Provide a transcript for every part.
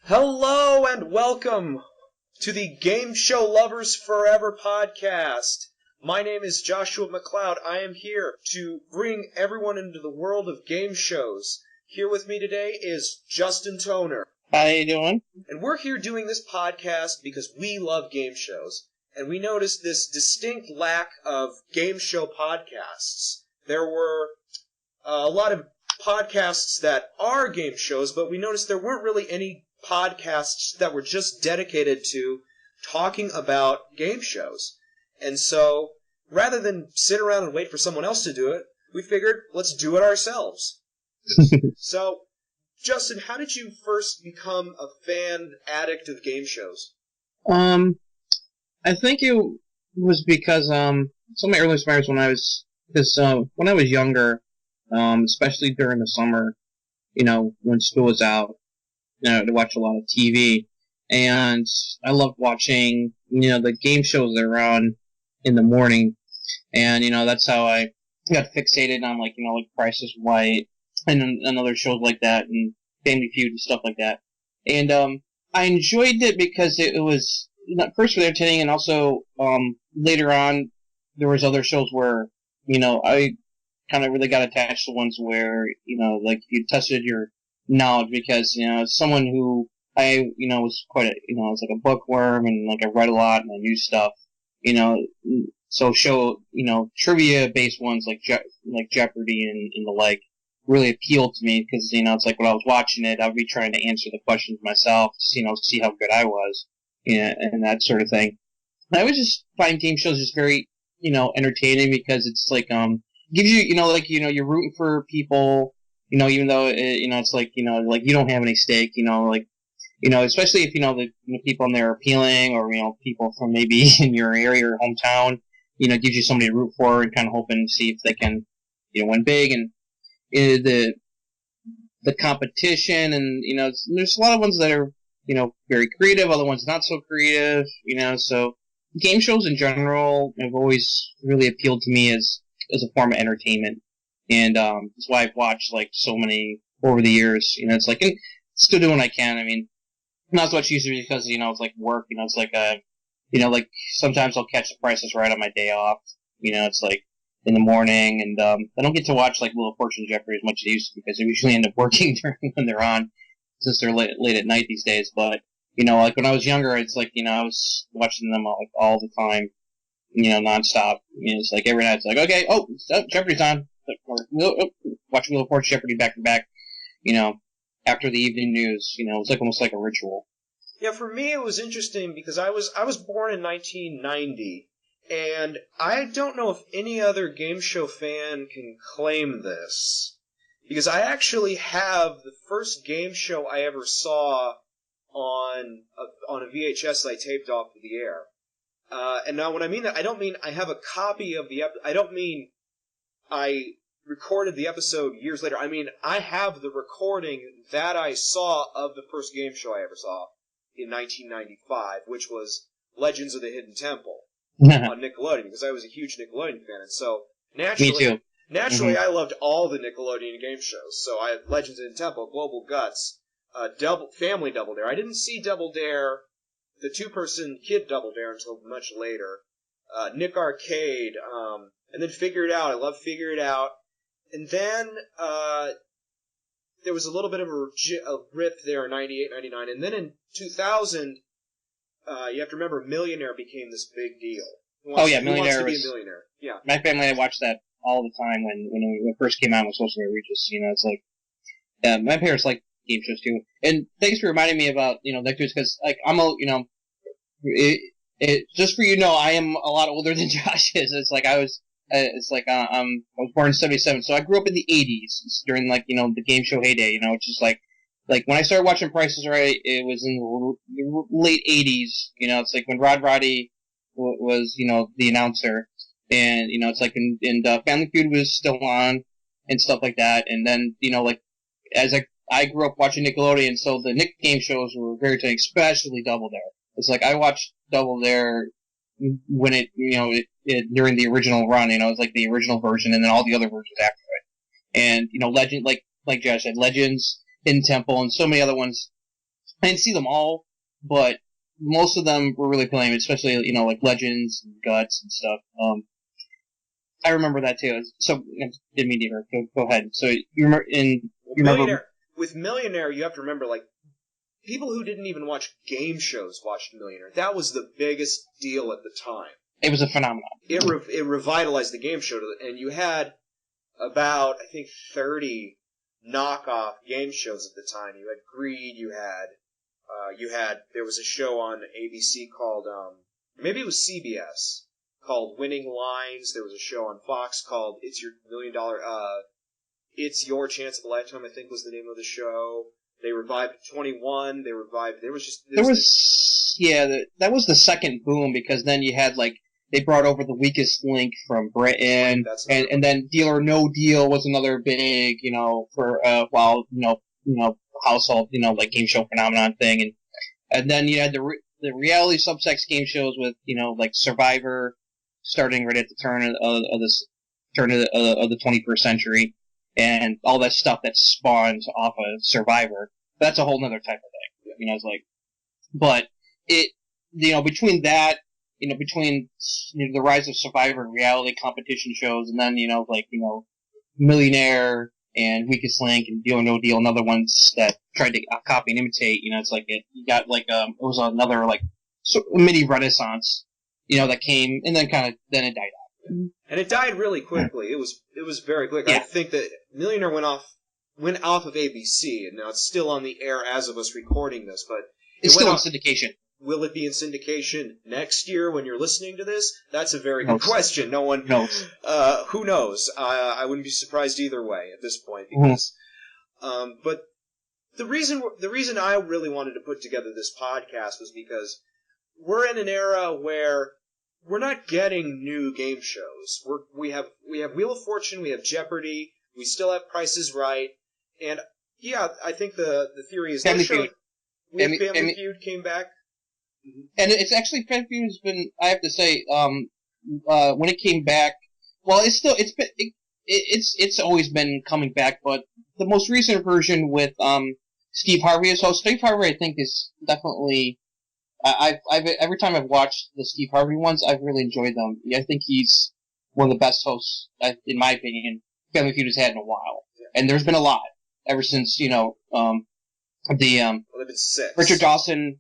Hello and welcome to the Game Show Lovers Forever podcast. My name is Joshua Macloud. I am here to bring everyone into the world of game shows. Here with me today is Justin Toner. How you doing? And we're here doing this podcast because we love game shows. And we noticed this distinct lack of game show podcasts. There were a lot of podcasts that are game shows, but we noticed there weren't really any podcasts that were just dedicated to talking about game shows. And so, rather than sit around and wait for someone else to do it, we figured, let's do it ourselves. So, Justin, how did you first become a fan addict of game shows? I think it was because, some of my earliest memories when I was younger, especially during the summer, when school was out, to watch a lot of TV, and I loved watching, the game shows that were on in the morning, and, that's how I got fixated on, like Price is Right, and other shows like that, and Family Feud and stuff like that, and, I enjoyed it because it was, first for entertaining, and also, later on, there was other shows where, I kind of really got attached to ones where, you tested your knowledge because, as someone who was quite a, I was like a bookworm and like I read a lot and I knew stuff, so trivia-based ones like Jeopardy and the like really appealed to me because, it's like when I was watching it, I'd be trying to answer the questions myself, see how good I was, and that sort of thing. And I would just find game shows just very, entertaining because it's like, gives you, you're rooting for people, even though, it's like, like you don't have any stake, especially if, the people in there are appealing or, people from maybe in your area or hometown, gives you somebody to root for and kind of hoping to see if they can, win big. And the competition and, there's a lot of ones that are, very creative, other ones not so creative, so game shows in general have always really appealed to me as a form of entertainment. And that's why I've watched like so many over the years. It's like, and still doing what I can. I mean, not as much easier because it's like work. It's like like sometimes I'll catch the Price is Right on my day off. It's like in the morning, and I don't get to watch like Wheel of Fortune, Jeopardy as much as I used to because I usually end up working during when they're on, since they're late at night these days. But like when I was younger, it's like I was watching them like all the time, nonstop. It's like every night it's like, okay, Jeopardy's on. Watch Wheel of Fortune, Jeopardy back to back, after the evening news. It was like almost like a ritual. Yeah, for me it was interesting because I was born in 1990, and I don't know if any other game show fan can claim this, because I actually have the first game show I ever saw on a VHS I taped off of the air. And now when I mean that, I don't mean I have a copy of the I don't mean I recorded the episode years later. I mean, I have the recording that I saw of the first game show I ever saw in 1995, which was Legends of the Hidden Temple on Nickelodeon, because I was a huge Nickelodeon fan, and so naturally, Me too. Naturally, I loved all the Nickelodeon game shows. So I had Legends of the Hidden Temple, Global Guts, Family Double Dare. I didn't see Double Dare, the two-person kid Double Dare, until much later. Nick Arcade, and then Figure It Out. I love Figure It Out. And then there was a little bit of a rip there in 98, 99. And then in 2000, you have to remember, Millionaire became this big deal. Millionaire Who wants to be was... a millionaire? Yeah. My family watched that all the time when it first came out. It was supposed to be Regis. It's like... my parents like game shows, too. And thanks for reminding me about, that too, because, like, I'm a, just for I am a lot older than Josh is. It's like I was born in 77, so I grew up in the 80s during the game show heyday. It's just like when I started watching Price is Right, it was in the late 80s. It's like when Roddy was the announcer, and it's like and Family Feud was still on and stuff like that. And then as I grew up watching Nickelodeon, so the Nick game shows were very exciting, especially Double Dare. It's like I watched Double Dare when it during the original run, it was like the original version, and then all the other versions after it. And Legend, like Josh said, Legends, Hidden Temple, and so many other ones. I didn't see them all, but most of them were really acclaimed, especially, like Legends and Guts and stuff. I remember that too. So, didn't mean to interrupt. Go ahead. So, With Millionaire, you have to remember, like, people who didn't even watch game shows watched Millionaire. That was the biggest deal at the time. It was a phenomenon. It revitalized the game show, and you had about, I think, 30 knockoff game shows at the time. You had Greed, there was a show on ABC called, maybe it was CBS, called Winning Lines. There was a show on Fox called It's Your It's Your Chance of a Lifetime, I think was the name of the show. They revived 21. That was the second boom, because then you had, like, they brought over The Weakest Link from Britain, and then Deal or No Deal was another big, for household, like game show phenomenon thing, and then you had the reality subsex game shows with, like Survivor, starting right at the turn of the 21st century, and all that stuff that spawned off of Survivor. That's a whole other type of thing. It's like, but it, between that, between the rise of Survivor and reality competition shows, and then Millionaire and Weakest Link and Deal or No Deal, and other ones that tried to copy and imitate. It's like you got like it was another like mini renaissance, that came, and then it died out. And it died really quickly. It was very quick. Yeah. I think that Millionaire went off of ABC, and now it's still on the air as of us recording this, but it's still in syndication. Will it be in syndication next year when you're listening to this? That's a very good question. No one knows. Who knows? I wouldn't be surprised either way at this point, because but the reason I really wanted to put together this podcast was because we're in an era where we're not getting new game shows. We have Wheel of Fortune, we have Jeopardy, we still have Price is Right, and yeah, I think the theory is Family Feud. Family Feud came back, and it's actually Family Feud has been, I have to say, when it came back, well, it's always been coming back, but the most recent version with Steve Harvey as host. Steve Harvey, I think, is definitely. Every time I've watched the Steve Harvey ones, I've really enjoyed them. I think he's one of the best hosts, in my opinion, Family Feud has had in a while. Yeah. And there's been a lot ever since, they've been 6. Richard Dawson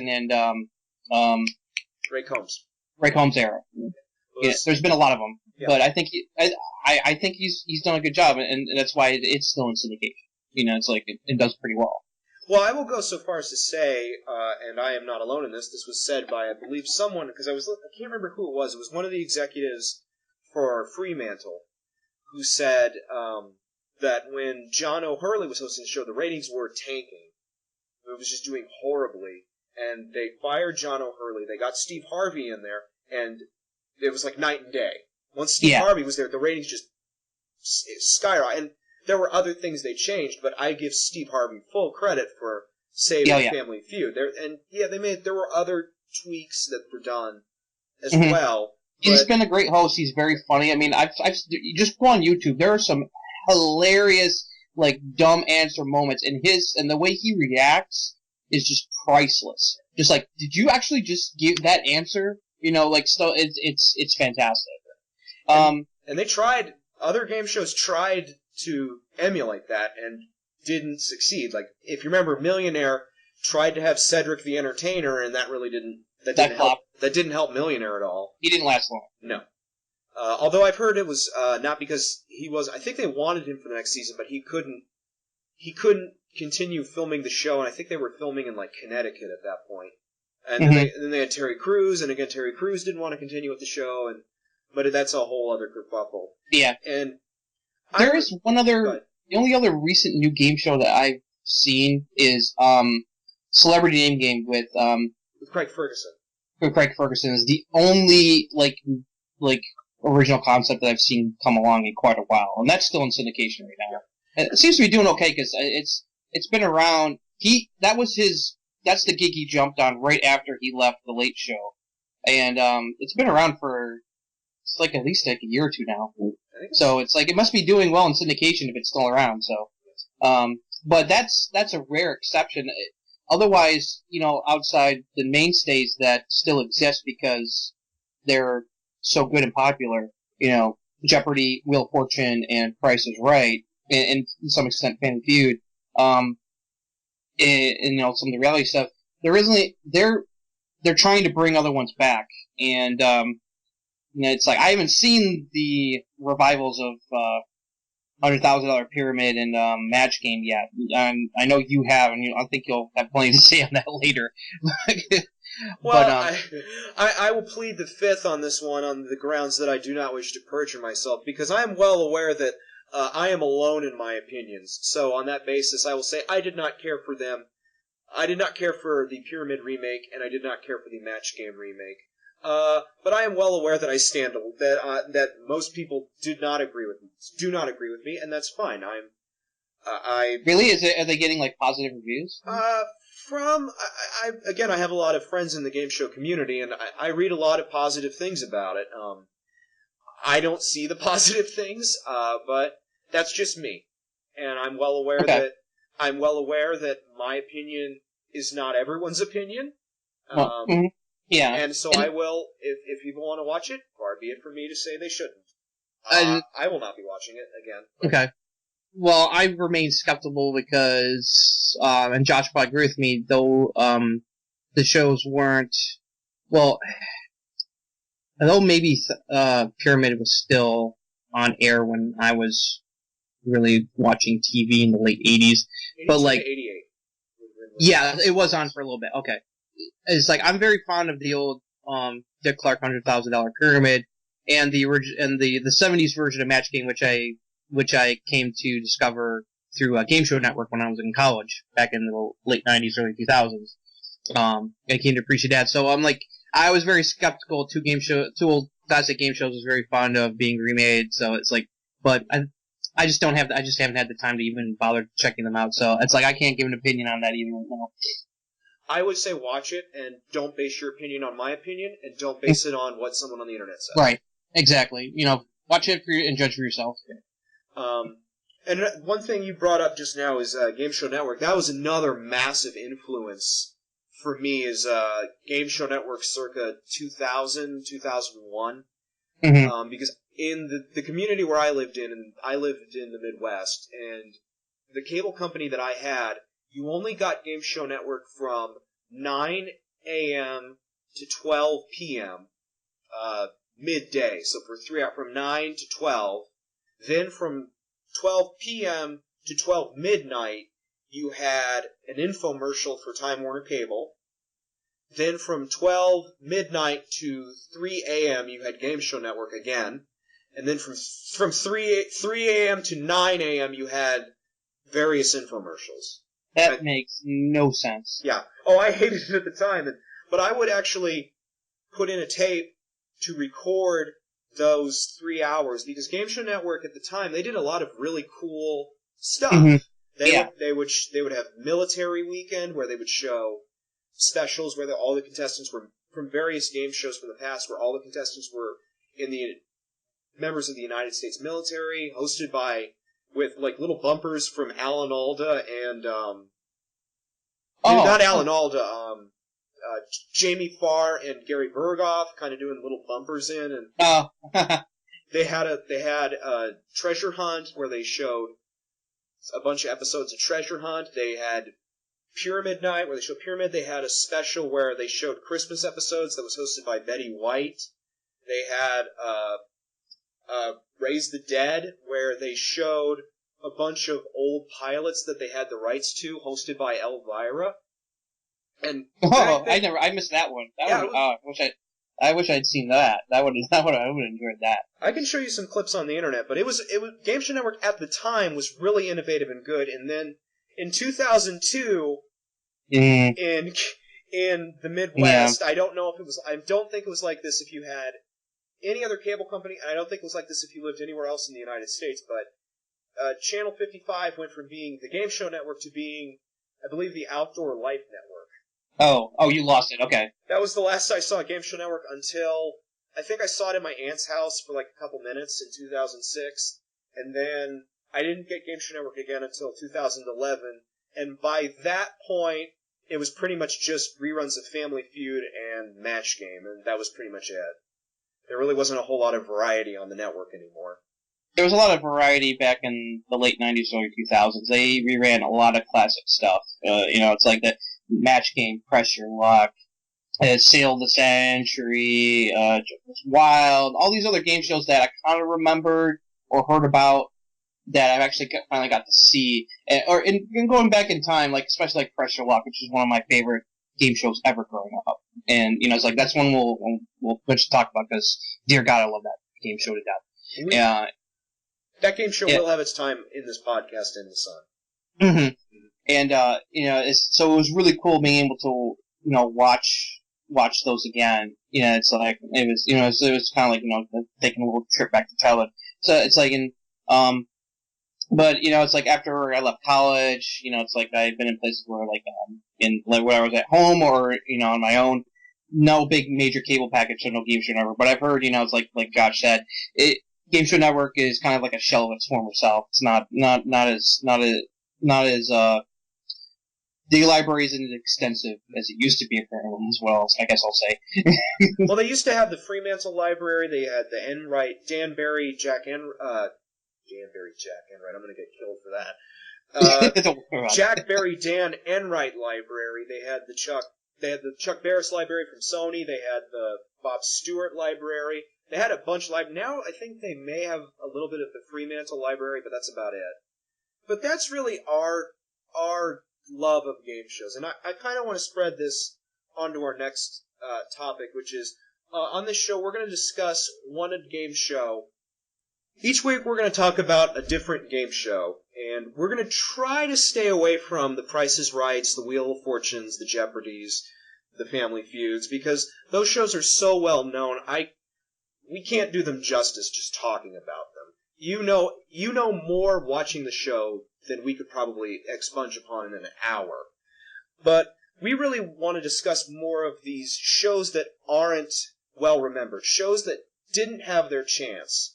and Ray Combs era. Yeah, there's been a lot of them, but I think I think he's done a good job, and that's why it's still in syndication. It's like it does pretty well. Well, I will go so far as to say, and I am not alone in this, this was said by, I believe, someone, because I can't remember who it was one of the executives for Fremantle, who said that when John O'Hurley was hosting the show, the ratings were tanking. It was just doing horribly, and they fired John O'Hurley, they got Steve Harvey in there, and it was like night and day. Once Steve Harvey was there, the ratings just skyrocketed, and there were other things they changed, but I give Steve Harvey full credit for saving Family Feud. There were other tweaks that were done as well. He's been a great host. He's very funny. I mean, I've just go on YouTube. There are some hilarious, like, dumb answer moments, and the way he reacts is just priceless. Just like, did you actually just give that answer? It's fantastic. And they tried. Other game shows tried to emulate that and didn't succeed. Like, if you remember, Millionaire tried to have Cedric the Entertainer, and that really didn't help Millionaire at all. He didn't last long. No. Although I've heard it was not because I think they wanted him for the next season, but he couldn't continue filming the show, and I think they were filming in, like, Connecticut at that point. And then they had Terry Crews, and again, Terry Crews didn't want to continue with the show, but that's a whole other kerfuffle. Yeah. And there is one other. The only other recent new game show that I've seen is Celebrity Name Game with Craig Ferguson. With Craig Ferguson is the only like original concept that I've seen come along in quite a while, and that's still in syndication right now. And it seems to be doing okay because it's been around. That's the gig he jumped on right after he left The Late Show, and it's been around for like at least like a year or two now. So it's like it must be doing well in syndication if it's still around. So, but that's a rare exception. otherwise, outside the mainstays that still exist because they're so good and popular, Jeopardy, Wheel of Fortune, and Price is Right, and to some extent Family Feud, and some of the reality stuff. They're trying to bring other ones back, and it's like I haven't seen the revivals of $100,000 Pyramid and Match Game yet. I know you have, and I think you'll have plenty to say on that later. Well, I will plead the fifth on this one on the grounds that I do not wish to perjure myself, because I am well aware that I am alone in my opinions. So on that basis, I will say I did not care for them. I did not care for the Pyramid remake, and I did not care for the Match Game remake. But I am well aware that I stand that most people do not agree with me, and that's fine. Really? Are they getting like positive reviews? Again, I have a lot of friends in the game show community, and I read a lot of positive things about it. I don't see the positive things, but that's just me, and I'm well aware that my opinion is not everyone's opinion. Yeah. And so I will, if people want to watch it, far be it for me to say they shouldn't. I will not be watching it again. Okay. Well, I remain skeptical because, and Josh probably agree with me, though, the shows weren't, well, although maybe, Pyramid was still on air when I was really watching TV in the late 80s, but like, 88. Yeah, it was on for a little bit, okay. It's like, I'm very fond of the old, Dick Clark $100,000 Pyramid, and the 70s version of Match Game, which I came to discover through Game Show Network when I was in college, back in the late 90s, early 2000s. I came to appreciate that. So I'm like, I was very skeptical. Two old classic game shows I was very fond of being remade. So it's like, but I just haven't had the time to even bother checking them out. So it's like, I can't give an opinion on that even right now. I would say watch it, and don't base your opinion on my opinion, and don't base it on what someone on the internet says. Right. Exactly. Watch it and judge for yourself. And one thing you brought up just now is Game Show Network. That was another massive influence for me, is Game Show Network circa 2000, 2001. Mm-hmm. Because in the community where I lived in, and I lived in the Midwest, and the cable company that I had, you only got Game Show Network from 9 a.m. to 12 p.m. Midday. So for 3 hours, from 9 to 12. Then from 12 p.m. to 12 midnight, you had an infomercial for Time Warner Cable. Then from 12 midnight to 3 a.m., you had Game Show Network again. And then from 3 a.m. to 9 a.m., you had various infomercials. That makes no sense. Yeah. Oh, I hated it at the time. But I would actually put in a tape to record those 3 hours, because Game Show Network at the time, they did a lot of really cool stuff. Mm-hmm. They would have Military Weekend, where they would show specials where all the contestants were from various game shows from the past, where all the contestants were in the members of the United States military, hosted with like little bumpers from Alan Alda and not Alan Alda, Jamie Farr and Gary Berghoff kind of doing little bumpers in, and they had a treasure hunt where they showed a bunch of episodes of Treasure Hunt. They had Pyramid Night where they showed Pyramid. They had a special where they showed Christmas episodes that was hosted by Betty White. They had Raise the Dead where they showed a bunch of old pilots that they had the rights to, hosted by Elvira. And I missed that one. I wish I'd seen that. I would have enjoyed that. I can show you some clips on the internet, but it was Game Show Network at the time was really innovative and good. And then in 2002, in the Midwest, I don't think it was like this if you had any other cable company, and I don't think it was like this if you lived anywhere else in the United States. But Channel 55 went from being the Game Show Network to being, I believe, the Outdoor Life Network. Oh, you lost it. Okay. That was the last I saw Game Show Network until I think I saw it in my aunt's house for like a couple minutes in 2006, and then I didn't get Game Show Network again until 2011. And by that point, it was pretty much just reruns of Family Feud and Match Game, and that was pretty much it. There really wasn't a whole lot of variety on the network anymore. There was a lot of variety back in the late 90s, early 2000s. They reran a lot of classic stuff. It's like the Match Game, Pressure Luck, Sail of the Century, Wild, all these other game shows that I kind of remembered or heard about that I've actually finally got to see. And going back in time, like especially like Pressure Luck, which is one of my favorite game shows ever growing up. And, it's like that's one we'll eventually talk about because, dear God, I love that game show to death. That game show will have its time in this podcast in the sun. Mm-hmm. And, so it was really cool being able to, watch those again. It's like, it was kind of like, taking a little trip back to childhood. So it's like but, it's like after I left college, it's like I've been in places where where I was at home or, on my own. No big major cable package, so no Game Show Network. But I've heard, it's like Josh said, Game Show Network is kind of like a shell of its former self. It's not as the library isn't as extensive as it used to be apparently as well, I guess I'll say. Well, they used to have the Fremantle Library, they had the Enright, Dan Barry, Jack Enright, I'm gonna get killed for that. Jack Barry, Dan Enright Library, they had the Chuck Barris Library from Sony, they had the Bob Stewart Library, they had a bunch of libraries. Now I think they may have a little bit of the Fremantle Library, but that's about it. But that's really our love of game shows. And I kind of want to spread this onto our next topic, which is, on this show, we're going to discuss one game show. Each week, we're going to talk about a different game show, and we're going to try to stay away from the Price is Rights, the Wheel of Fortunes, the Jeopardies, the Family Feuds, because those shows are so well known, we can't do them justice just talking about them. You know more watching the show than we could probably expunge upon in an hour. But we really want to discuss more of these shows that aren't well remembered, shows that didn't have their chance.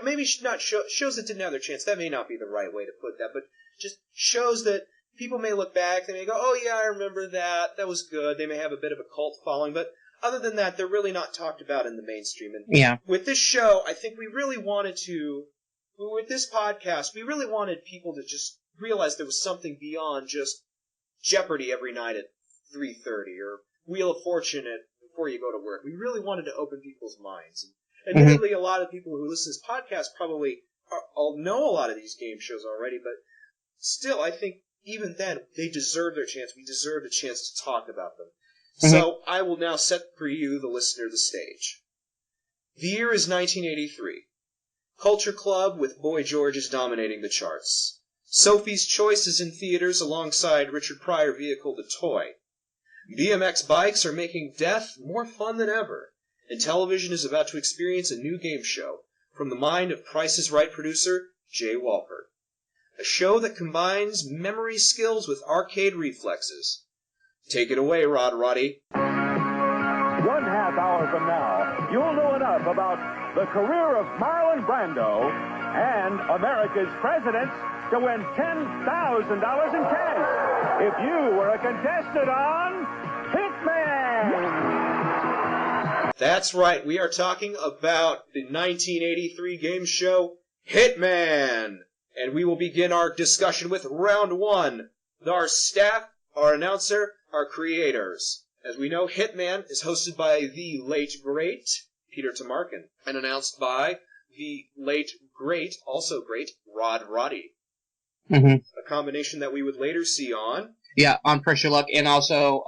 Maybe not shows that didn't have their chance. That may not be the right way to put that, but just shows that people may look back, they may go, oh yeah, I remember that, that was good. They may have a bit of a cult following, but other than that, they're really not talked about in the mainstream. And with this show, I think we really wanted to, with this podcast, we really wanted people to just realize there was something beyond just Jeopardy every night at 3:30 or Wheel of Fortune before you go to work. We really wanted to open people's minds. And admittedly, a lot of people who listen to this podcast probably all know a lot of these game shows already, but still, I think even then, they deserve their chance. We deserve a chance to talk about them. So I will now set for you, the listener, the stage. The year is 1983. Culture Club with Boy George is dominating the charts. Sophie's Choice is in theaters alongside Richard Pryor vehicle The Toy. BMX bikes are making death more fun than ever, and television is about to experience a new game show from the mind of Price is Right producer Jay Wolpert. A show that combines memory skills with arcade reflexes. Take it away, Roddy. 1/2 hour from now, you'll know enough about the career of Marlon Brando and America's presidents to win $10,000 in cash if you were a contestant on Hitman. That's right. We are talking about the 1983 game show Hitman. And we will begin our discussion with round one. Our staff, our announcer, our creators. As we know, Hitman is hosted by the late, great Peter Tomarken, and announced by the late, great, also great, Roddy. A combination that we would later see on... Yeah, on Pressure Luck, and also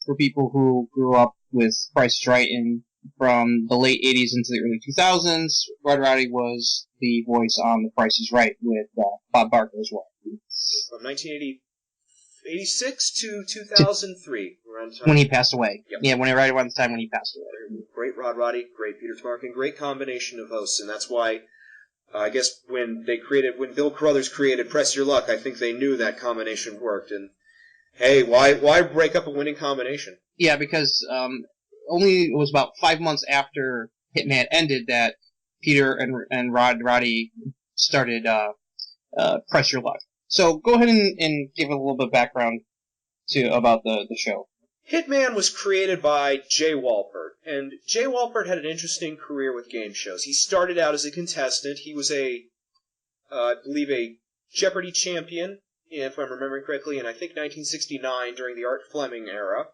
for people who grew up with Price is Right from the late 80s into the early 2000s, Roddy was the voice on The Price is Right with Bob Barker as well. From 1986 to 2003. When he passed away. Yep. Yeah, right around the time when he passed away. Great Roddy, great Peter Tomarken, great combination of hosts, and that's why I guess when Bill Carruthers created Press Your Luck, I think they knew that combination worked, and hey, why break up a winning combination? Yeah, because it was about 5 months after Hitman ended that Peter and Roddy started Press Your Luck. So go ahead and give a little bit of background about the show. Hitman was created by Jay Wolpert, and Jay Wolpert had an interesting career with game shows. He started out as a contestant. He was I believe, a Jeopardy champion, if I'm remembering correctly, in I think 1969 during the Art Fleming era.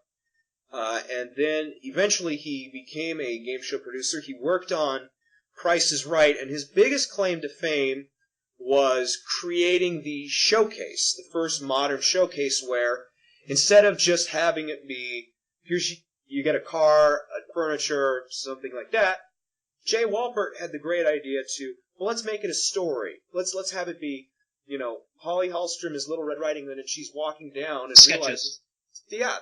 And then eventually he became a game show producer. He worked on Price is Right, and his biggest claim to fame was creating the showcase, the first modern showcase where instead of just having it be, you get a car, a furniture, something like that, Jay Wolpert had the great idea to, well, let's make it a story. Let's have it be, Holly Hallstrom is Little Red Riding Hood and she's walking down and realizes,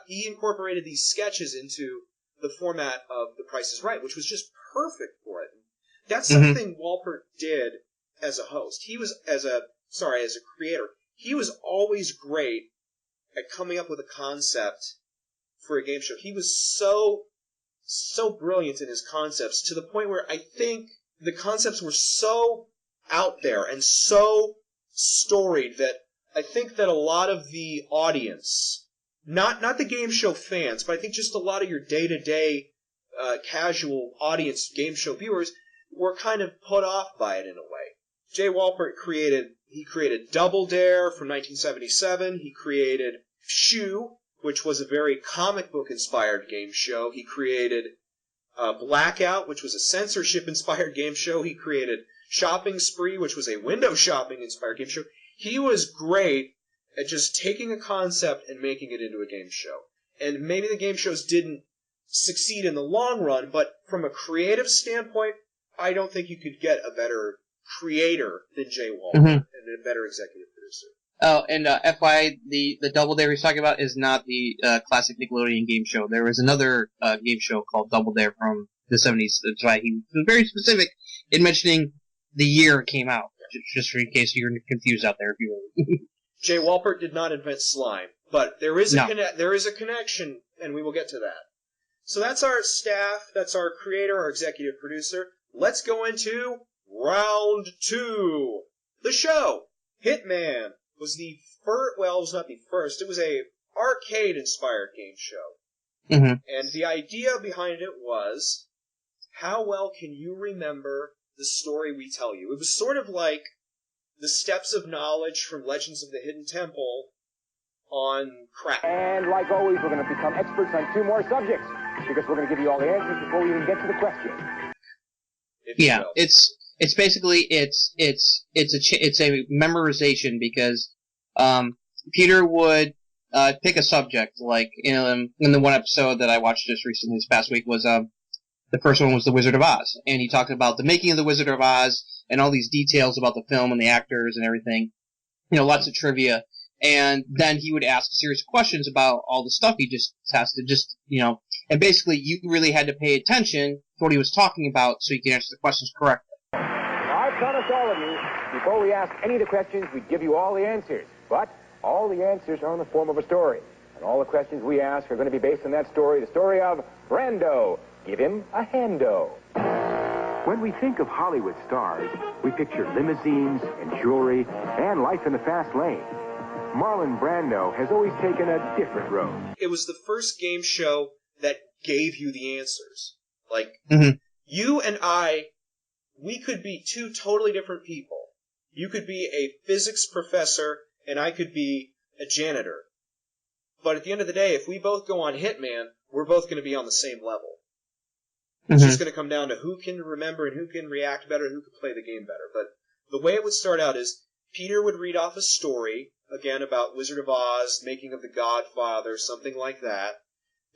he incorporated these sketches into the format of The Price is Right, which was just perfect for it. That's something Wolpert did as a host. He was, as a creator, he was always great at coming up with a concept for a game show. He was so brilliant in his concepts to the point where I think the concepts were so out there and so storied that I think that a lot of the audience, not the game show fans, but I think just a lot of your day-to-day casual audience game show viewers were kind of put off by it in a way. Jay Wolpert created Double Dare from 1977. He created Shoe, which was a very comic book inspired game show. He created Blackout, which was a censorship inspired game show. He created Shopping Spree, which was a window shopping inspired game show. He was great at just taking a concept and making it into a game show. And maybe the game shows didn't succeed in the long run, but from a creative standpoint, I don't think you could get a better creator than Jay Wolpert and a better executive producer. Oh, and FYI, the Double Dare he's talking about is not the classic Nickelodeon game show. There was another game show called Double Dare from the 70s. That's why he was very specific in mentioning the year it came out, just in case you're confused out there. If you will. Jay Wolpert did not invent slime, but there is a connection, and we will get to that. So that's our staff, that's our creator, our executive producer. Let's go into round 2. The show, Hitman, was the first, well, it was not the first, it was a arcade-inspired game show. And the idea behind it was, how well can you remember the story we tell you? It was sort of like the steps of knowledge from Legends of the Hidden Temple on crack. And like always, we're going to become experts on 2 more subjects, because we're going to give you all the answers before we even get to the question. Yeah, it's basically it's a memorization because Peter would pick a subject, like in the one episode that I watched just recently this past week was the first one was The Wizard of Oz, and he talked about the making of The Wizard of Oz and all these details about the film and the actors and everything, lots of trivia, and then he would ask a series of questions about all the stuff he just has to and basically you really had to pay attention to what he was talking about so you can answer the questions correctly. Now, I promised all of you, before we ask any of the questions, we'd give you all the answers. But all the answers are in the form of a story. And all the questions we ask are going to be based on that story, the story of Brando. Give him a hando. When we think of Hollywood stars, we picture limousines and jewelry and life in the fast lane. Marlon Brando has always taken a different road. It was the first game show that gave you the answers. Like, you and I, we could be 2 totally different people. You could be a physics professor, and I could be a janitor. But at the end of the day, if we both go on Hitman, we're both going to be on the same level. It's just going to come down to who can remember and who can react better, who can play the game better. But the way it would start out is Peter would read off a story, again about Wizard of Oz, making of the Godfather, something like that.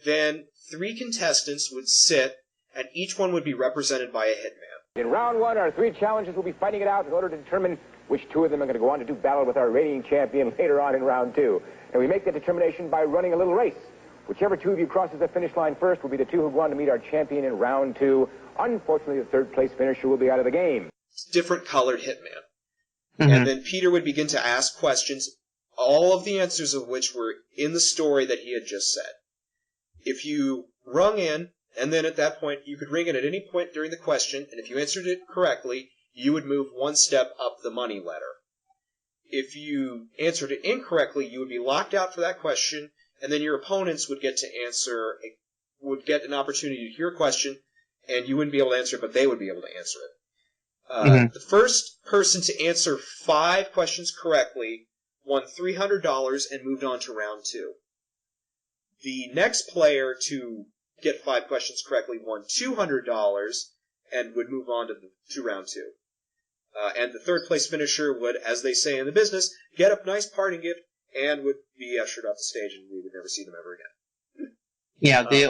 Then 3 contestants would sit, and each one would be represented by a hitman. In round 1, our 3 challenges will be fighting it out in order to determine which 2 of them are going to go on to do battle with our reigning champion later on in round 2. And we make that determination by running a little race. Whichever 2 of you crosses the finish line first will be the 2 who go on to meet our champion in round 2. Unfortunately, the 3rd place finisher will be out of the game. Different colored hitman. And then Peter would begin to ask questions, all of the answers of which were in the story that he had just said. If you rung in, and then at that point, you could ring in at any point during the question, and if you answered it correctly, you would move 1 step up the money ladder. If you answered it incorrectly, you would be locked out for that question, and then your opponents would get an opportunity to hear a question, and you wouldn't be able to answer it, but they would be able to answer it. The first person to answer 5 questions correctly won $300 and moved on to round 2. The next player to get 5 questions correctly won $200 and would move on to round 2. And the third place finisher would, as they say in the business, get a nice parting gift and would be ushered off the stage, and we would never see them ever again. Yeah, they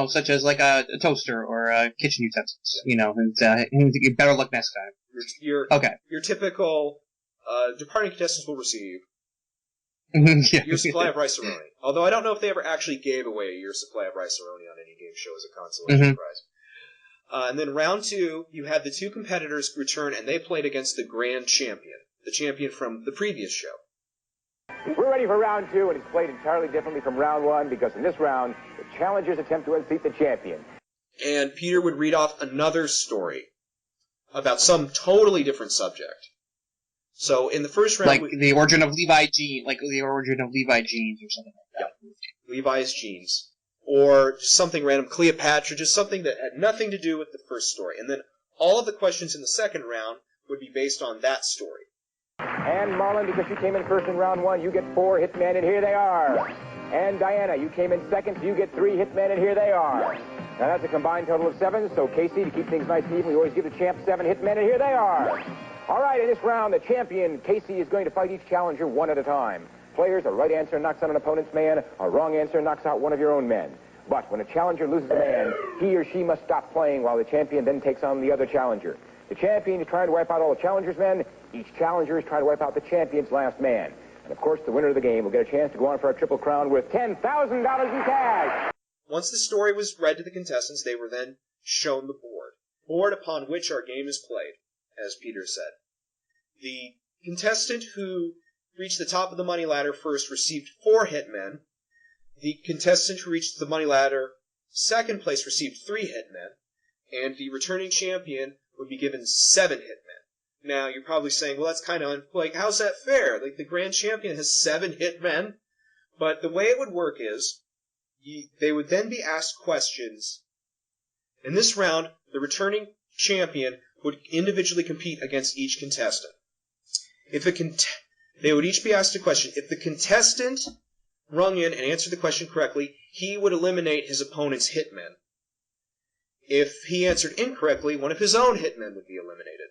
such as like a toaster or kitchen utensils. Yeah. And better luck next time. Your typical departing contestants will receive your supply of rice-a-roni. Although I don't know if they ever actually gave away your supply of rice-a-roni on any game show as a consolation prize. And then round 2, you had the 2 competitors return, and they played against the grand champion, the champion from the previous show. We're ready for round 2, and it's played entirely differently from round 1, because in this round, the challengers attempt to unseat the champion. And Peter would read off another story about some totally different subject. So in the first round, the origin of Levi jeans or something like that. Yeah, Levi's jeans, or just something random, Cleopatra, just something that had nothing to do with the first story. And then all of the questions in the second round would be based on that story. And Marlon, because you came in first in round 1, you get 4 hitmen, and here they are. And Diana, you came in second, so you get 3 hitmen, and here they are. Now that's a combined total of 7, so Casey, to keep things nice and even, we always give the champ 7 hitmen, and here they are. All right, in this round, the champion, Casey, is going to fight each challenger one at a time. Players, a right answer knocks out an opponent's man, a wrong answer knocks out one of your own men. But when a challenger loses a man, he or she must stop playing while the champion then takes on the other challenger. The champion is trying to wipe out all the challenger's men. Each challenger is trying to wipe out the champion's last man. And, of course, the winner of the game will get a chance to go on for a triple crown with $10,000 in cash. Once the story was read to the contestants, they were then shown the board upon which our game is played, as Peter said. The contestant who reached the top of the money ladder first received 4 hitmen. The contestant who reached the money ladder second place received 3 hitmen. And the returning champion would be given 7 hitmen. Now, you're probably saying, well, that's kind of, how's that fair? Like, the grand champion has 7 hitmen. But the way it would work is, they would then be asked questions. In this round, the returning champion would individually compete against each contestant. They would each be asked a question. If the contestant rung in and answered the question correctly, he would eliminate his opponent's hitmen. If he answered incorrectly, one of his own hitmen would be eliminated.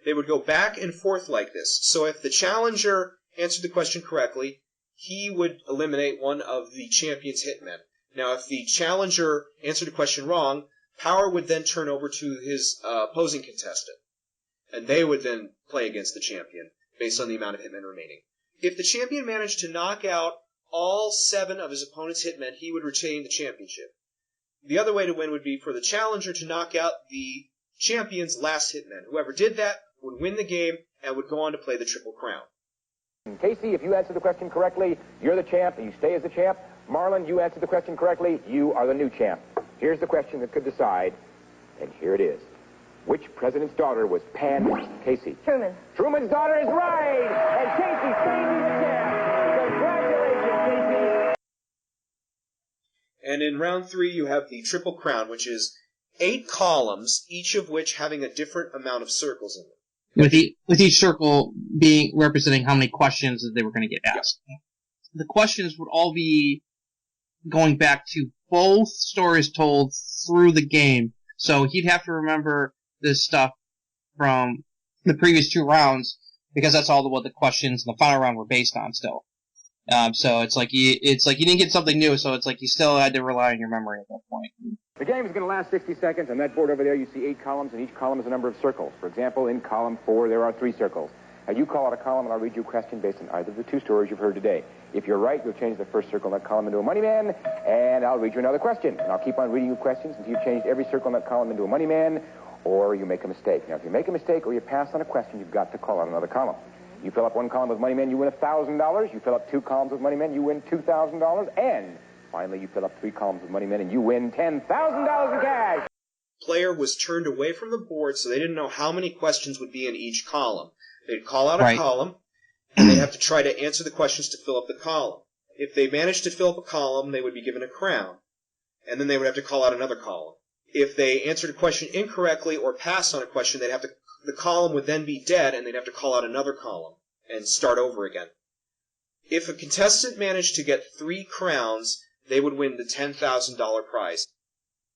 They would go back and forth like this. So if the challenger answered the question correctly, he would eliminate one of the champion's hitmen. Now, if the challenger answered the question wrong, power would then turn over to his opposing contestant. And they would then play against the champion based on the amount of hitmen remaining. If the champion managed to knock out all 7 of his opponent's hitmen, he would retain the championship. The other way to win would be for the challenger to knock out the champion's last hitman. Whoever did that would win the game and would go on to play the Triple Crown. Casey, if you answer the question correctly, you're the champ and you stay as the champ. Marlon, you answer the question correctly, you are the new champ. Here's the question that could decide, and here it is. Which president's daughter was Pan Casey? Truman. Truman's daughter is right! And Casey stays as the champ. Congratulations, Casey! And in round 3, you have the Triple Crown, which is 8 columns, each of which having a different amount of circles in them. With each circle being representing how many questions that they were going to get asked. Yep. The questions would all be going back to both stories told through the game. So he'd have to remember this stuff from the previous 2 rounds because that's all what the questions in the final round were based on still. So it's like you didn't get something new, so it's like you still had to rely on your memory at that point. The game is going to last 60 seconds. On that board over there, you see 8 columns, and each column is a number of circles. For example, in column 4, there are 3 circles. Now, you call out a column, and I'll read you a question based on either of the 2 stories you've heard today. If you're right, you'll change the first circle in that column into a money man, and I'll read you another question. And I'll keep on reading you questions until you've changed every circle in that column into a money man, or you make a mistake. Now, if you make a mistake or you pass on a question, you've got to call out another column. You fill up 1 column with money men, you win $1,000. You fill up 2 columns with money men, you win $2,000. And finally, you fill up 3 columns with money men, and you win $10,000 in cash. Player was turned away from the board, so they didn't know how many questions would be in each column. They'd call out a column, and they'd have to try to answer the questions to fill up the column. If they managed to fill up a column, they would be given a crown. And then they would have to call out another column. If they answered a question incorrectly or passed on a question, the column would then be dead, and they'd have to call out another column and start over again. If a contestant managed to get 3 crowns, they would win the $10,000 prize.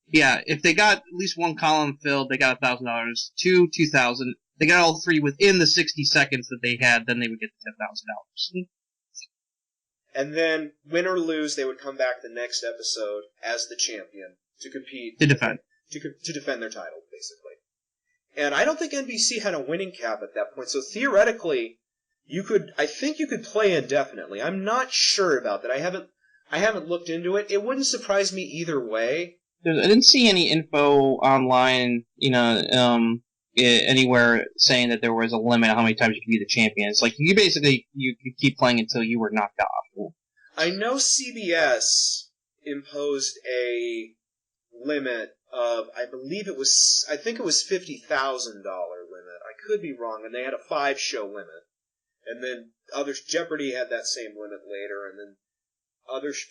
Yeah, if they got at least one column filled, they got $1,000. 2, $2,000. They got all 3 within the 60 seconds that they had, then they would get the $10,000. And then, win or lose, they would come back the next episode as the champion to compete. To defend. To defend their title, basically. And I don't think NBC had a winning cap at that point, so theoretically, I think you could play indefinitely. I'm not sure about that. I haven't looked into it. It wouldn't surprise me either way. I didn't see any info online, anywhere saying that there was a limit on how many times you could be the champion. It's like you could keep playing until you were knocked off. I know CBS imposed a limit of, I think it was $50,000 limit. I could be wrong, and they had a 5-show limit. And then Jeopardy had that same limit later, and then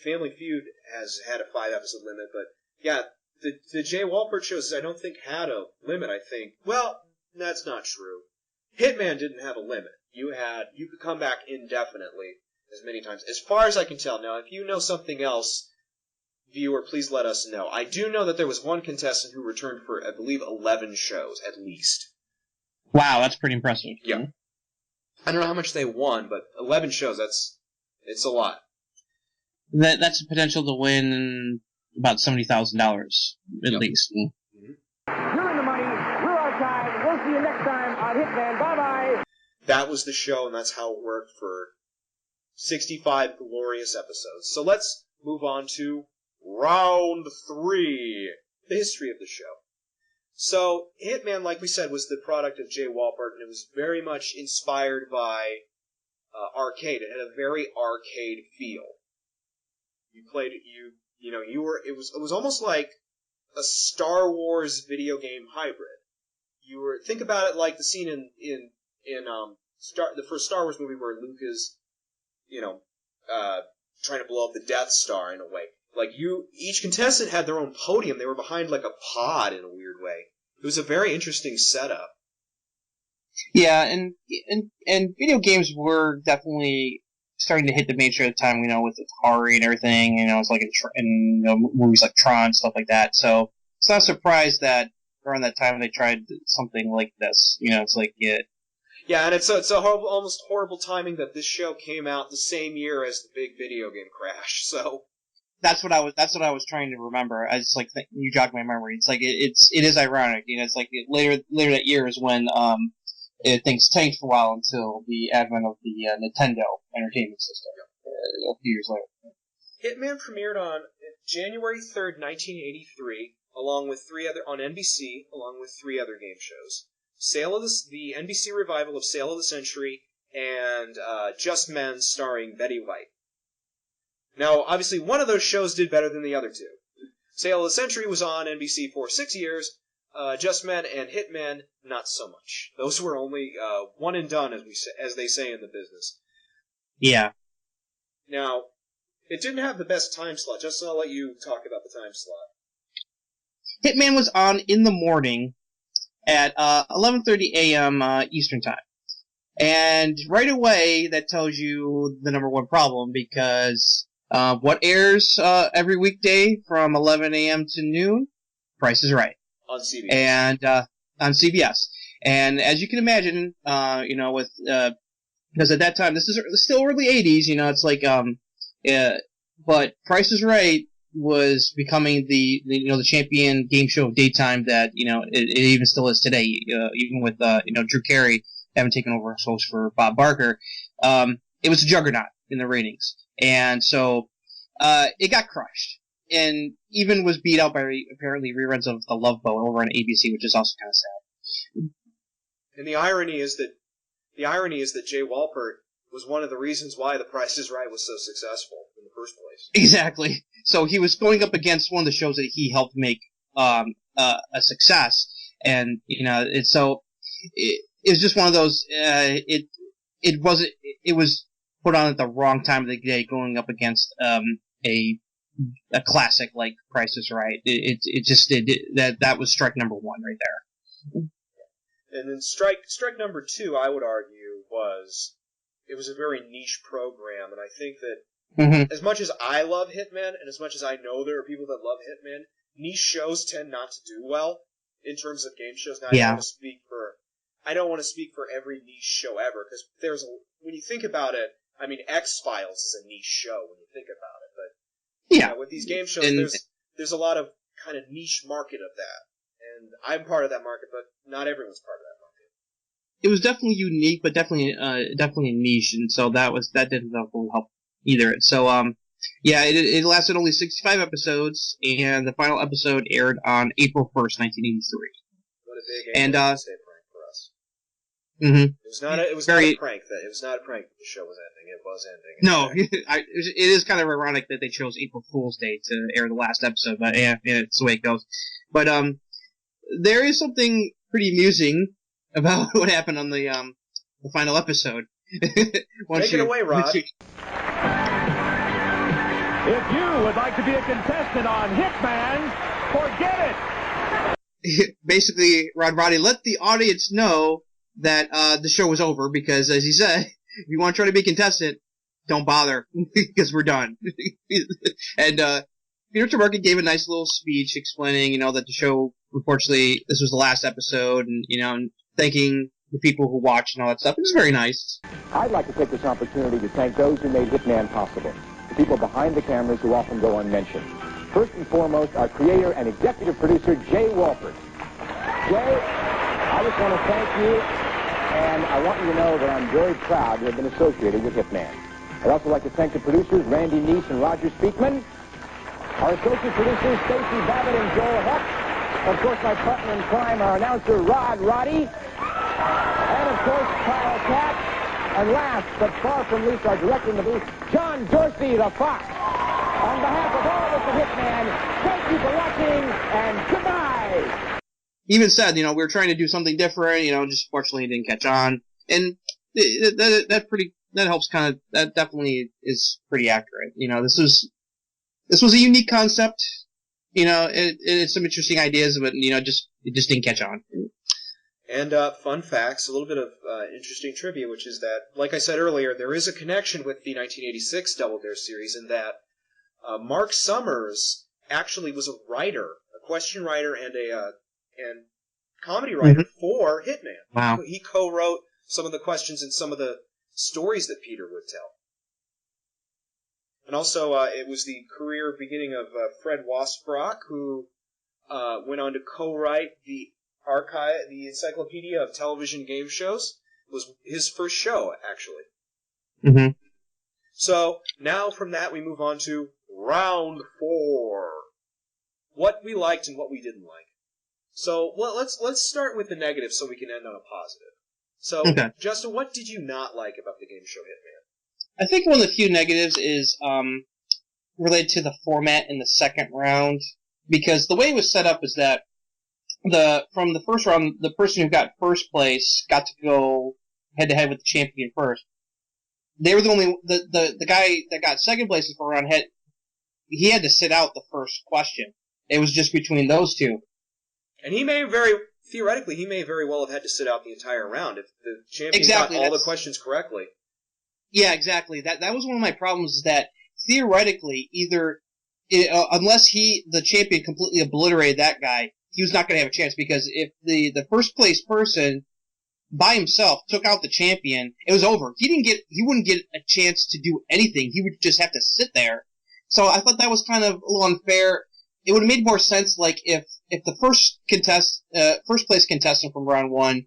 Family Feud has had a 5-episode limit, but yeah, the Jay Wolpert shows I don't think had a limit, I think. Well, that's not true. Hitman didn't have a limit. You could come back indefinitely as many times. As far as I can tell. Now, if you know something else, viewer, please let us know. I do know that there was one contestant who returned for, I believe, 11 shows, at least. Wow, that's pretty impressive. Yeah. I don't know how much they won, but 11 shows, it's a lot. That's the potential to win about $70,000, at least. You're in the money. We're on time. We'll see you next time on Hitman. Bye-bye. That was the show, and that's how it worked for 65 glorious episodes. So let's move on to Round 3, the history of the show. So, Hitman, like we said, was the product of Jay Wolpert, and it was very much inspired by arcade. It had a very arcade feel. You played it, it was almost like a Star Wars video game hybrid. Think about it like the scene in the first Star Wars movie where Luke is, trying to blow up the Death Star in a way. Like each contestant had their own podium. They were behind like a pod in a weird way. It was a very interesting setup. Yeah, and video games were definitely starting to hit the mainstream at the time, with Atari and everything, it's like in movies like Tron, stuff like that. So it's not a surprise that around that time they tried something like this. It's like Yeah, and it's a horrible, almost horrible timing that this show came out the same year as the big video game crash. So that's what I was trying to remember. I just you jogged my memory. It's like it is ironic. It's like later that year is when things tanked for a while until the advent of the Nintendo Entertainment System a few years later. Hitman premiered on January 3rd, 1983, on NBC, along with 3 other game shows. The NBC revival of Sale of the Century, and Just Men starring Betty White. Now, obviously, one of those shows did better than the other 2. Sale of the Century was on NBC for 6 years. Just Men and Hitman, not so much. Those were only one and done, as they say in the business. Yeah. Now, it didn't have the best time slot. Justin, I'll let you talk about the time slot. Hitman was on in the morning at 11:30 a.m. Eastern Time. And right away, that tells you the number one problem, because what airs every weekday from 11 a.m. to noon? Price is Right. On CBS. And on CBS. And as you can imagine, with because at that time, this is still early 80s, it's like, but Price is Right was becoming the champion game show of daytime that, it even still is today, even with, Drew Carey having taken over as host for Bob Barker. It was a juggernaut in the ratings. And so, it got crushed. And even was beat out by apparently reruns of The Love Boat over on ABC, which is also kind of sad. And the irony is that Jay Wolpert was one of the reasons why The Price is Right was so successful in the first place. Exactly. So he was going up against one of the shows that he helped make a success, and it was just one of those. It was put on at the wrong time of the day, going up against a classic like Price is Right. That was strike number one right there. And then strike number two, I would argue, it was a very niche program, and I think that as much as I love Hitman, and as much as I know there are people that love Hitman, niche shows tend not to do well in terms of game shows. Now, I don't want to speak for every niche show ever, because when you think about it, I mean, X-Files is a niche show when you think about it, but with these game shows, there's a lot of kind of niche market of that. And I'm part of that market, but not everyone's part of that market. It was definitely unique, but definitely a niche, and so that didn't help either. So it lasted only 65 episodes, and the final episode aired on April 1st, 1983. What a big prank for us. Mm-hmm. It was not a prank that the show was ending. It was ending. No, it is kind of ironic that they chose April Fool's Day to air the last episode, but it's the way it goes. But there is something pretty amusing about what happened on the final episode. Take it away, Rod. If you would like to be a contestant on Hitman, forget it! Basically, Roddy, let the audience know that the show was over, because, as he said, if you want to try to be a contestant, don't bother, because we're done. And Peter Tomarken gave a nice little speech explaining, that the show, unfortunately, this was the last episode, and, and thanking the people who watched and all that stuff. It was very nice. I'd like to take this opportunity to thank those who made Hitman possible, the people behind the cameras who often go unmentioned. First and foremost, our creator and executive producer, Jay Wolpert. Jay, I just want to thank you, and I want you to know that I'm very proud to have been associated with Hitman. I'd also like to thank the producers, Randy Neese and Roger Speakman, our associate producers, Stacy Babbitt and Joel Heck, of course, my partner in crime, our announcer, Roddy, and of course, Kyle Katz, and last, but far from least, our director in the booth, John Dorsey, the Fox. On behalf of all of us at Hitman, thank you for watching, and goodbye! He even said, we were trying to do something different, just fortunately it didn't catch on. And that helps that definitely is pretty accurate. This was a unique concept. It's some interesting ideas, but, it just didn't catch on. And fun facts, a little bit of interesting trivia, which is that, like I said earlier, there is a connection with the 1986 Double Dare series in that Mark Summers actually was a writer, a question writer, and comedy writer for Hitman. Wow. He co-wrote some of the questions and some of the stories that Peter would tell. And also, it was the career beginning of Fred Wasbrock, who went on to co-write the Encyclopedia of Television Game Shows. It was his first show, actually. Mm-hmm. So, now from that we move on to round 4. What we liked and what we didn't like. So, let's start with the negative so we can end on a positive. So, Justin, what did you not like about the game show Hitman? I think one of the few negatives is related to the format in the second round, because the way it was set up is that from the first round, the person who got first place got to go head to head with the champion first. They were the guy that got second place for round he had to sit out the first question. It was just between those two. And theoretically, he may very well have had to sit out the entire round if the champion got all the questions correctly. Yeah, exactly. That was one of my problems, is that theoretically, unless the champion completely obliterated that guy, he was not going to have a chance, because if the first place person by himself took out the champion, it was over. He wouldn't get a chance to do anything. He would just have to sit there. So I thought that was kind of a little unfair. It would have made more sense, like, if the first place contestant from round 1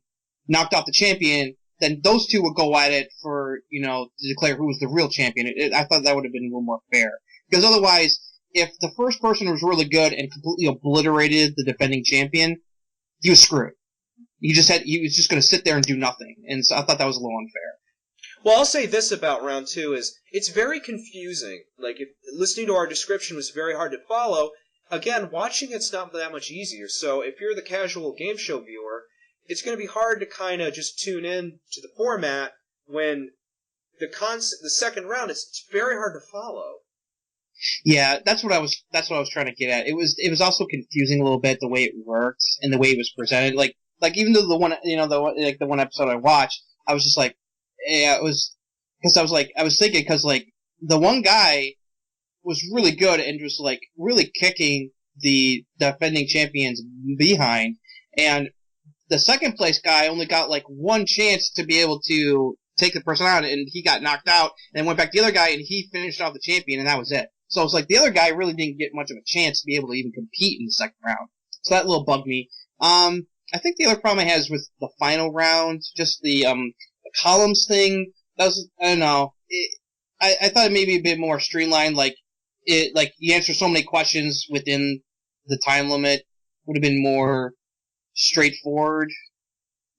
knocked off the champion, then those two would go at it for, to declare who was the real champion. I thought that would have been a little more fair. Because otherwise, if the first person was really good and completely obliterated the defending champion, he was screwed. He was just going to sit there and do nothing. And so I thought that was a little unfair. Well, I'll say this about round 2 is, it's very confusing. Like, listening to our description was very hard to follow. Again, watching it's not that much easier. So if you're the casual game show viewer, it's going to be hard to kind of just tune in to the format when the second round, it's very hard to follow. Yeah, that's what I was trying to get at. It was also confusing a little bit the way it worked and the way it was presented. Like even though the one episode I watched, I was just like, yeah, it was, because I was thinking, because like the one guy was really good and just like really kicking the defending champions behind, and the second place guy only got like one chance to be able to take the person out, and he got knocked out, and went back to the other guy, and he finished off the champion, and that was it. So it's like the other guy really didn't get much of a chance to be able to even compete in the second round. So that little bugged me. I think the other problem I had is with the final round, just the columns thing. That was, I don't know. I thought it may be a bit more streamlined. Like you answer so many questions within the time limit would have been more straightforward.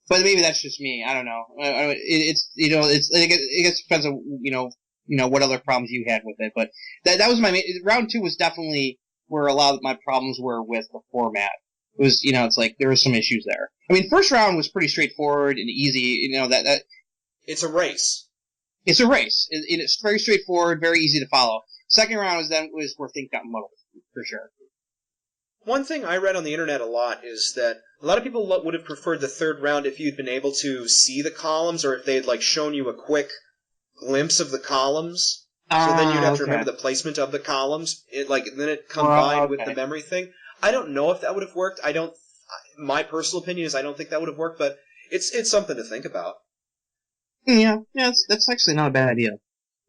But maybe that's just me. I don't know. It gets depends on what other problems you had with it. But that was my round two was definitely where a lot of my problems were with the format. It was, it's like there were some issues there. I mean, first round was pretty straightforward and easy. That it's a race. It's a race. It's very straightforward, very easy to follow. Second round was where things got muddled, for sure. One thing I read on the internet a lot is that a lot of people would have preferred the third round if you'd been able to see the columns, or if they'd like shown you a quick glimpse of the columns. So then you'd have to remember the placement of the columns. Then it combined with the memory thing. I don't know if that would have worked. My personal opinion is I don't think that would have worked, but it's something to think about. Yeah, that's actually not a bad idea.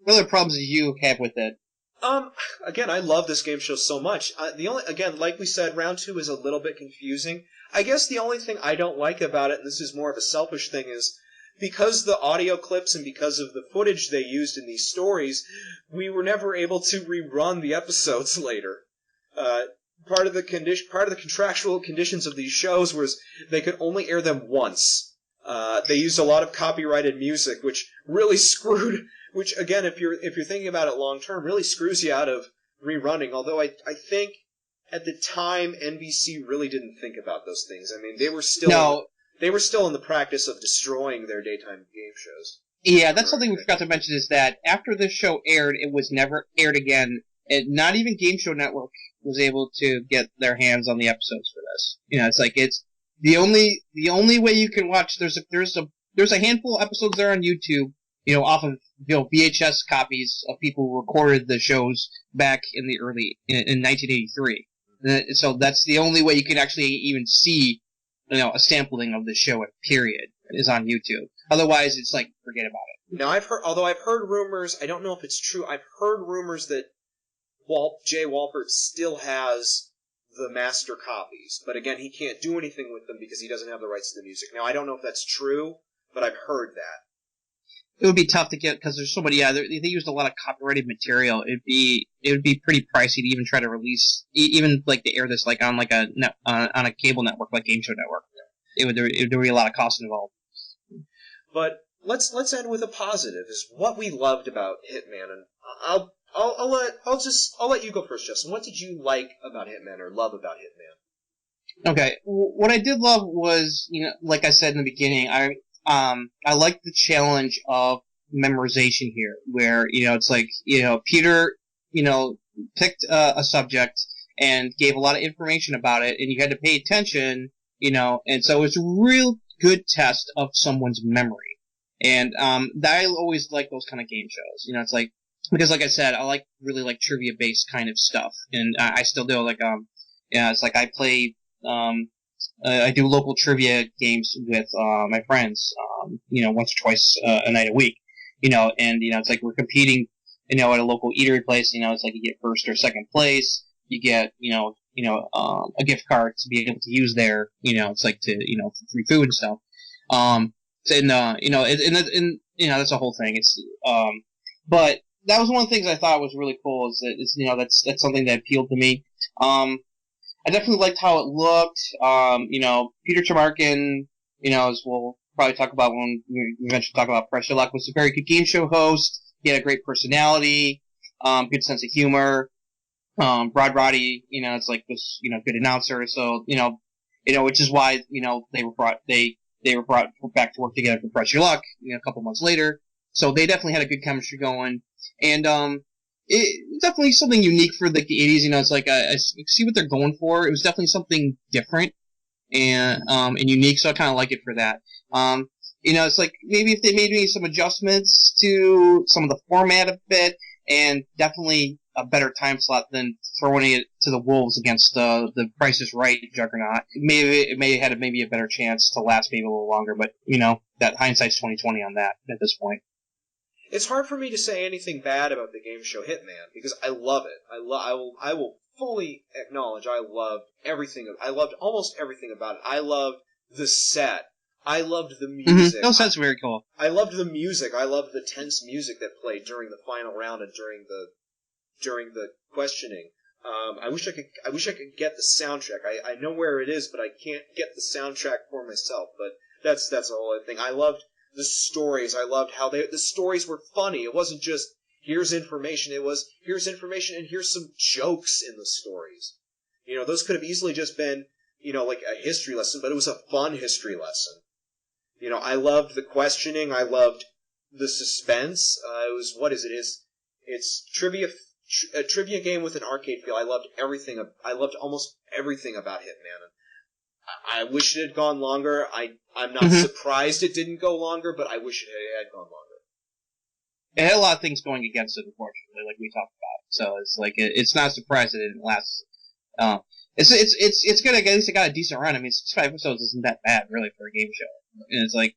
What other problems do you have with it? Again, I love this game show so much. Like we said, round two is a little bit confusing. I guess the only thing I don't like about it, and this is more of a selfish thing, is because the audio clips and because of the footage they used in these stories, we were never able to rerun the episodes later. Part of the contractual conditions of these shows was they could only air them once. They used a lot of copyrighted music, which really screwed. Which again, if you're thinking about it long term, really screws you out of rerunning. Although I think at the time NBC really didn't think about those things. I mean, they were still in the practice of destroying their daytime game shows. Yeah, that's something we forgot to mention, is that after this show aired, it was never aired again. Not even Game Show Network was able to get their hands on the episodes for this. It's like it's the only way you can watch. There's a handful of episodes there on YouTube. Off of VHS copies of people who recorded the shows back in 1983. So that's the only way you can actually even see, a sampling of the show. Period is on YouTube. Otherwise, it's like forget about it. Now I've heard rumors. I don't know if it's true. I've heard rumors that Jay Wolpert still has the master copies, but again, he can't do anything with them because he doesn't have the rights to the music. Now I don't know if that's true, but I've heard that. It would be tough to get because there's so many. Yeah, they used a lot of copyrighted material. It would be pretty pricey to even try to release, even like to air this like on like on a cable network like Game Show Network. It would be a lot of cost involved. But let's end with a positive. Is what we loved about Hitman, and I'll let you go first, Justin. What did you like about Hitman or love about Hitman? Okay, what I did love was like I said in the beginning, I like the challenge of memorization here, where, it's like, Peter, picked a subject and gave a lot of information about it, and you had to pay attention, and so it's a real good test of someone's memory. And, I always like those kind of game shows, it's like, because like I said, I really like trivia-based kind of stuff, and I still do, it's like I play, I do local trivia games with my friends, once or twice a night a week, and it's like we're competing, at a local eatery place. It's like you get first or second place, you get a gift card to be able to use there. It's like to for free food and stuff. That's a whole thing. It's but that was one of the things I thought was really cool. Is that that's something that appealed to me. I definitely liked how it looked. Peter Tomarken, as we'll probably talk about when we eventually talk about Pressure Luck, was a very good game show host. He had a great personality, good sense of humor. Roddy, it's like this, good announcer. So, which is why, they were brought back to work together for Pressure Luck, a couple months later. So they definitely had a good chemistry going. And it definitely something unique for the 80s. You know, it's like I see what they're going for. It was definitely something different and unique. So I kind of like it for that. You know, it's like maybe if they made me some adjustments to some of the format a bit, and definitely a better time slot than throwing it to the wolves against the Price is Right juggernaut. Maybe it may have had maybe a better chance to last maybe a little longer, but you know, that hindsight's 20/20 on that at this point. It's hard for me to say anything bad about the game show Hitman because I love it. I will fully acknowledge I loved everything. I loved almost everything about it. I loved the set. I loved the music. Mm-hmm. No, that's very cool. I loved the music. I loved the tense music that played during the final round and during the questioning. I wish I could get the soundtrack. I know where it is, but I can't get the soundtrack for myself. But that's a whole other thing. I loved the stories. I loved how the stories were funny. It wasn't just here's information. It was here's information and here's some jokes in the stories. You know, those could have easily just been, you know, like a history lesson, but it was a fun history lesson. You know, I loved the questioning. I loved the suspense. It was, what is it? It's a trivia game with an arcade feel. I loved everything. I loved almost everything about Hitman. I wish it had gone longer. I'm not surprised it didn't go longer, but I wish it had gone longer. It had a lot of things going against it, unfortunately, like we talked about. So it's like it's not a surprise that it didn't last. It's good. I guess it got a decent run. I mean, 65 episodes isn't that bad, really, for a game show. And it's like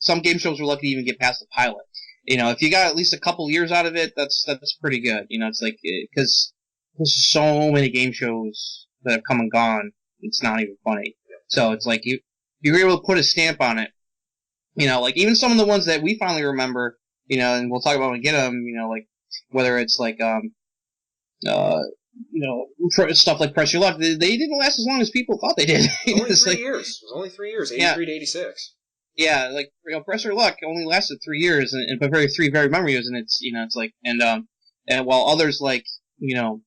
some game shows were lucky to even get past the pilot. You know, if you got at least a couple years out of it, that's pretty good. You know, it's like because there's so many game shows that have come and gone. It's not even funny. So it's like you're able to put a stamp on it. You know, like even some of the ones that we finally remember. You know, and we'll talk about when we get them. You know, like whether it's like you know, stuff like Press Your Luck, they didn't last as long as people thought they did. Only 3 years. It was only 3 years, 83 to 86. Yeah, like, you know, Press Your Luck only lasted 3 years, but three very memory years, and it's, you know, it's like, and while others like, you know,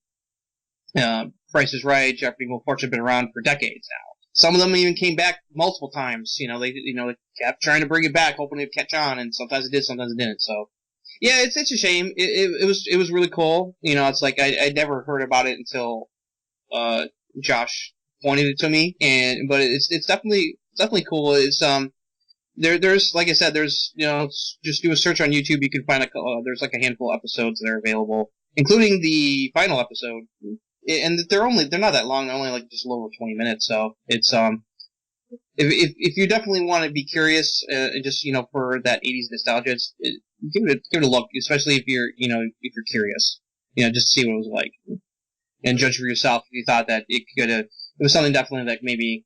Price is Right, Jeopardy, Wheel of Fortune have been around for decades now. Some of them even came back multiple times. You know, they kept trying to bring it back, hoping it'd catch on, and sometimes it did, sometimes it didn't. So, yeah, it's a shame. It was really cool. You know, it's like I'd never heard about it until Josh pointed it to me, but it's definitely cool. It's there's like I said, there's, you know, just do a search on YouTube, you can find there's like a handful of episodes that are available, including the final episode, and they're not that long. They're only like just a little over 20 minutes. So it's if you definitely want to be curious, just, you know, for that 80s nostalgia, give it a look, especially if you're curious, you know, just to see what it was like, and judge for yourself if you thought that it was something definitely that maybe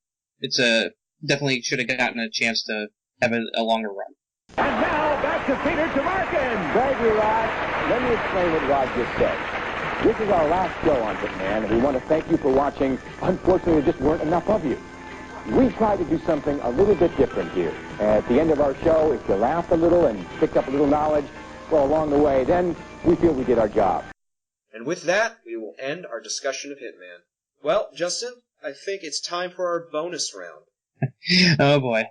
definitely should have gotten a chance to have a longer run. And now back to Peter Tomarken. Thank you, Rod. Let me explain what Rod just said. This is our last show on Hitman, and we want to thank you for watching. Unfortunately, there just weren't enough of you. We tried to do something a little bit different here. At the end of our show, if you laughed a little and picked up a little knowledge, well, along the way, then we feel we did our job. And with that, we will end our discussion of Hitman. Well, Justin, I think it's time for our bonus round. Oh boy.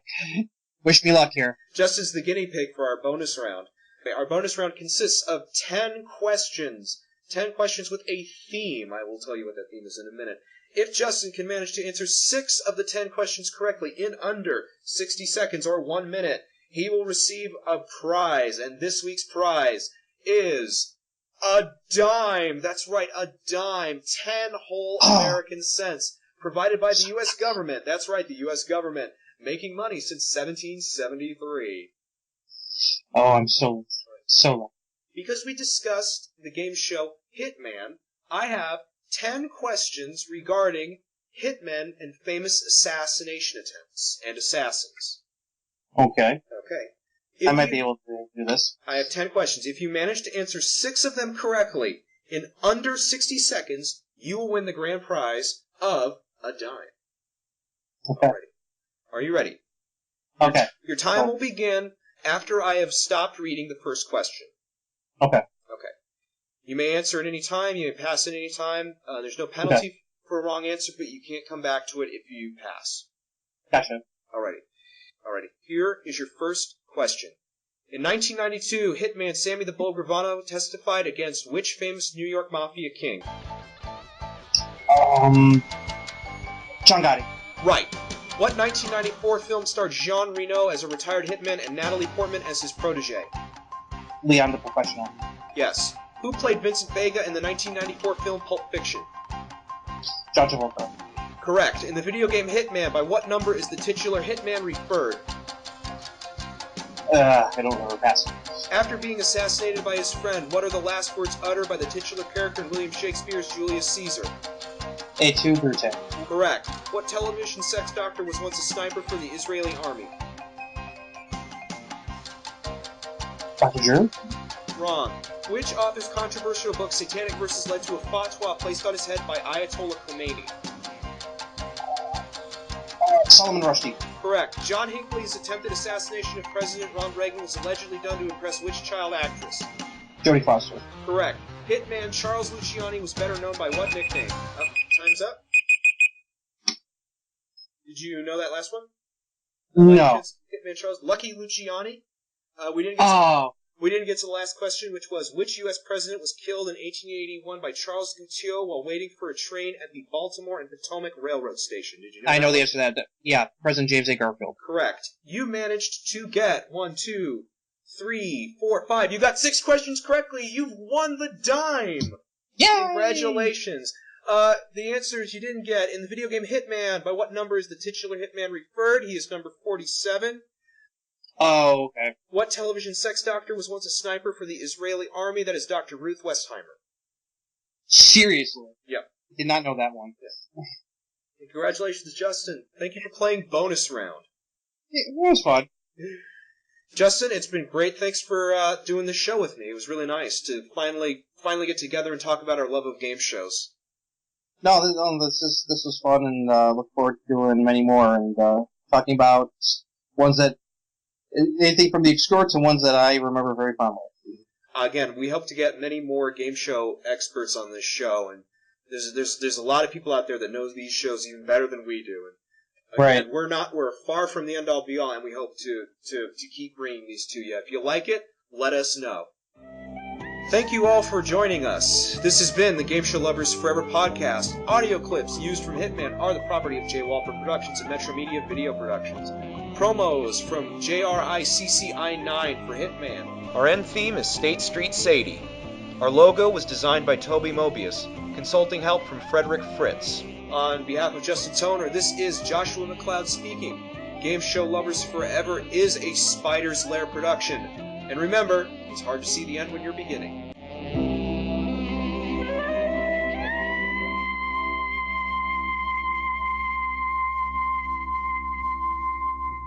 Wish me luck here. Justin's the guinea pig for our bonus round. Our bonus round consists of 10 questions. 10 questions with a theme. I will tell you what that theme is in a minute. If Justin can manage to answer 6 of the 10 questions correctly in under 60 seconds or 1 minute, he will receive a prize. And this week's prize is a dime. That's right, a dime. 10 whole American cents. Provided by the U.S. government. That's right, the U.S. government. Making money since 1773. Oh, I'm so lucky. Because we discussed the game show Hitman, I have 10 questions regarding hitmen and famous assassination attempts and assassins. Okay. Okay. I might be able to do this. I have 10 questions. If you manage to answer 6 of them correctly in under 60 seconds, you will win the grand prize of a dime. Okay. Alrighty. Are you ready? Okay. Your time will begin after I have stopped reading the first question. Okay. Okay. You may answer at any time. You may pass at any time. There's no penalty for a wrong answer, but you can't come back to it if you pass. Gotcha. Alrighty. Here is your first question. In 1992, hitman Sammy the Bull Gravano testified against which famous New York Mafia king? John Gotti. Right. What 1994 film starred Jean Reno as a retired hitman and Natalie Portman as his protege? Leon the Professional. Yes. Who played Vincent Vega in the 1994 film Pulp Fiction? Joshua Macloud. Correct. In the video game Hitman, by what number is the titular hitman referred? I don't remember. Pass. After being assassinated by his friend, what are the last words uttered by the titular character in William Shakespeare's Julius Caesar? Et tu, Brute. Correct. What television sex doctor was once a sniper for the Israeli army? Dr. Drew? Wrong. Which author's controversial book, Satanic Verses, led to a fatwa placed on his head by Ayatollah Khomeini? Solomon Rushdie. Correct. John Hinckley's attempted assassination of President Ronald Reagan was allegedly done to impress which child actress? Jodie Foster. Correct. Hitman Charles Luciani was better known by what nickname? Time's up. Did you know that last one? No. Hitman Charles Lucky Luciani. We didn't get to the last question, which was which U.S. president was killed in 1881 by Charles Gutiot while waiting for a train at the Baltimore and Potomac Railroad Station? Did you know? I know the answer to that. Yeah, President James A. Garfield. Correct. You managed to get 1, 2, 3, 4, 5. You got 6 questions correctly. You've won the dime. Yay! Congratulations. The answers you didn't get. In the video game Hitman, by what number is the titular hitman referred? He is number 47. Oh, okay. What television sex doctor was once a sniper for the Israeli army? That is Dr. Ruth Westheimer. Seriously? Yep. Did not know that one. Congratulations, Justin. Thank you for playing Bonus Round. It was fun. Justin, it's been great. Thanks for doing this show with me. It was really nice to finally get together and talk about our love of game shows. No, this was fun, and look forward to doing many more, and talking about ones that, anything from the obscure to ones that I remember very fondly. Again, we hope to get many more game show experts on this show, and there's a lot of people out there that know these shows even better than we do. And again, right. We're far from the end all be all, and we hope to keep bringing these to you. If you like it, let us know. Thank you all for joining us. This has been the Game Show Lovers Forever podcast. Audio clips used from Hitman are the property of Jay Wolpert Productions and Metro Media Video Productions. Promos from JRICCI9 for Hitman. Our end theme is State Street Sadie. Our logo was designed by Toby Mobius. Consulting help from Frederick Fritz. On behalf of Justin Toner, this is Joshua Macloud speaking. Game Show Lovers Forever is a Spider's Lair production. And remember, it's hard to see the end when you're beginning.